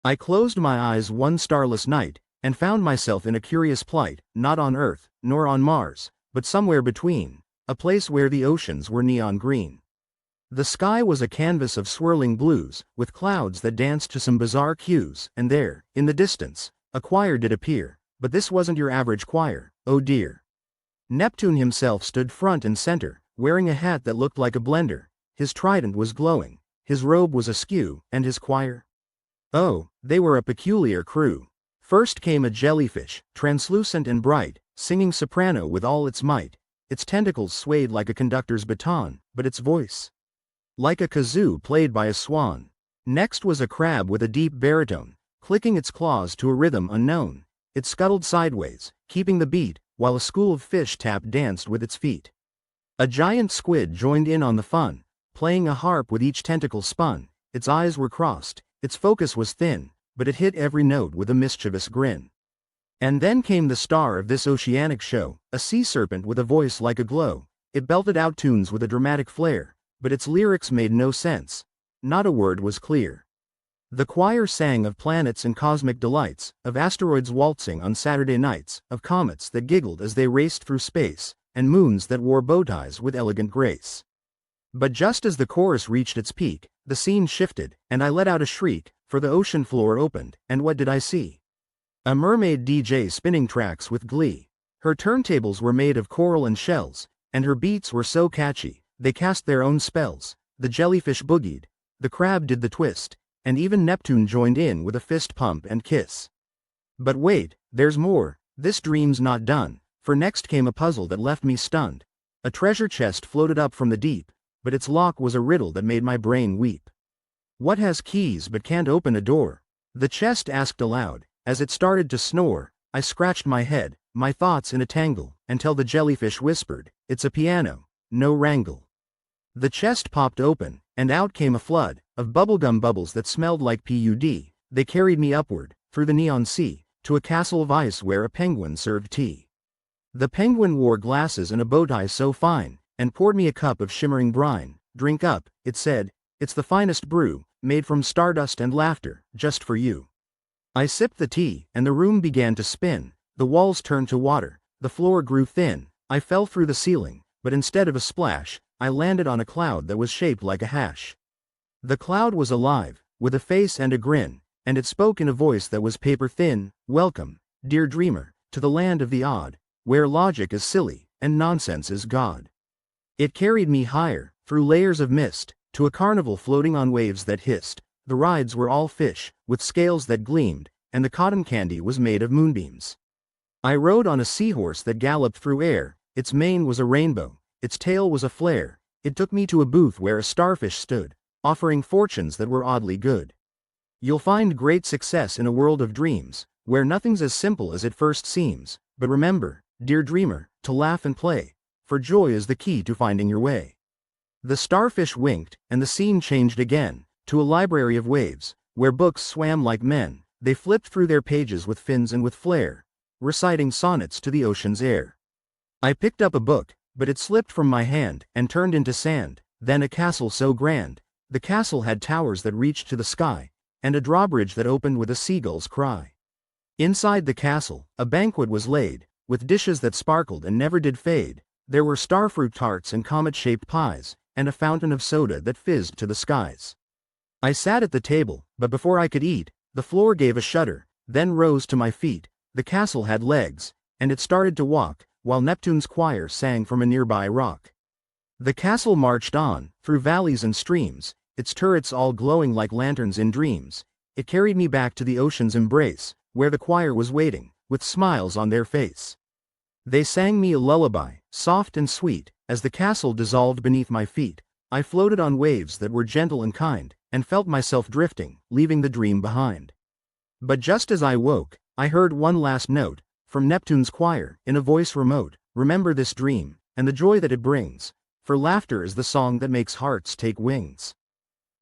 I closed my eyes one starless night, and found myself in a curious plight, not on Earth, nor on Mars, but somewhere between, a place where the oceans were neon green. The sky was a canvas of swirling blues, with clouds that danced to some bizarre cues, and there, in the distance, a choir did appear, but this wasn't your average choir, oh dear. Neptune himself stood front and center, wearing a hat that looked like a blender, his trident was glowing, his robe was askew, and his choir? Oh, they were a peculiar crew. First came a jellyfish, translucent and bright, singing soprano with all its might. Its tentacles swayed like a conductor's baton, but its voice, like a kazoo played by a swan. Next was a crab with a deep baritone, clicking its claws to a rhythm unknown. It scuttled sideways, keeping the beat, while a school of fish tap danced with its feet. A giant squid joined in on the fun, playing a harp with each tentacle spun. Its eyes were crossed, its focus was thin, but it hit every note with a mischievous grin. And then came the star of this oceanic show, a sea serpent with a voice like a glow. It belted out tunes with a dramatic flair, but its lyrics made no sense. Not a word was clear. The choir sang of planets and cosmic delights, of asteroids waltzing on Saturday nights, of comets that giggled as they raced through space, and moons that wore bow ties with elegant grace. But just as the chorus reached its peak, the scene shifted, and I let out a shriek, for the ocean floor opened, and what did I see? A mermaid DJ spinning tracks with glee. Her turntables were made of coral and shells, and her beats were so catchy, they cast their own spells. The jellyfish boogied, the crab did the twist, and even Neptune joined in with a fist pump and kiss. But wait, there's more, this dream's not done, for next came a puzzle that left me stunned. A treasure chest floated up from the deep, but its lock was a riddle that made my brain weep. What has keys but can't open a door? The chest asked aloud. As it started to snore, I scratched my head, my thoughts in a tangle, until the jellyfish whispered, "It's a piano, no wrangle." The chest popped open, and out came a flood of bubblegum bubbles that smelled like PUD. They carried me upward, through the neon sea, to a castle of ice where a penguin served tea. The penguin wore glasses and a bow tie so fine, and poured me a cup of shimmering brine. "Drink up," it said, "it's the finest brew, made from stardust and laughter, just for you." I sipped the tea, and the room began to spin. The walls turned to water, the floor grew thin. I fell through the ceiling, but instead of a splash, I landed on a cloud that was shaped like a hash. The cloud was alive, with a face and a grin, and it spoke in a voice that was paper thin. "Welcome, dear dreamer, to the land of the odd, where logic is silly, and nonsense is God." It carried me higher, through layers of mist, to a carnival floating on waves that hissed. The rides were all fish, with scales that gleamed, and the cotton candy was made of moonbeams. I rode on a seahorse that galloped through air. Its mane was a rainbow, its tail was a flare. It took me to a booth where a starfish stood, offering fortunes that were oddly good. You'll find great success in a world of dreams, where nothing's as simple as it first seems. But remember, dear dreamer, to laugh and play, for joy is the key to finding your way. The starfish winked, and the scene changed again, to a library of waves, where books swam like men. They flipped through their pages with fins and with flair, reciting sonnets to the ocean's air. I picked up a book, but it slipped from my hand, and turned into sand. Then a castle so grand. The castle had towers that reached to the sky, and a drawbridge that opened with a seagull's cry. Inside the castle, a banquet was laid, with dishes that sparkled and never did fade. There were starfruit tarts and comet-shaped pies, and a fountain of soda that fizzed to the skies. I sat at the table, but before I could eat, the floor gave a shudder, then rose to my feet. The castle had legs, and it started to walk, while Neptune's choir sang from a nearby rock. The castle marched on, through valleys and streams, its turrets all glowing like lanterns in dreams. It carried me back to the ocean's embrace, where the choir was waiting, with smiles on their face. They sang me a lullaby, soft and sweet. As the castle dissolved beneath my feet, I floated on waves that were gentle and kind, and felt myself drifting, leaving the dream behind. But just as I woke, I heard one last note, from Neptune's choir, in a voice remote. "Remember this dream, and the joy that it brings, for laughter is the song that makes hearts take wings."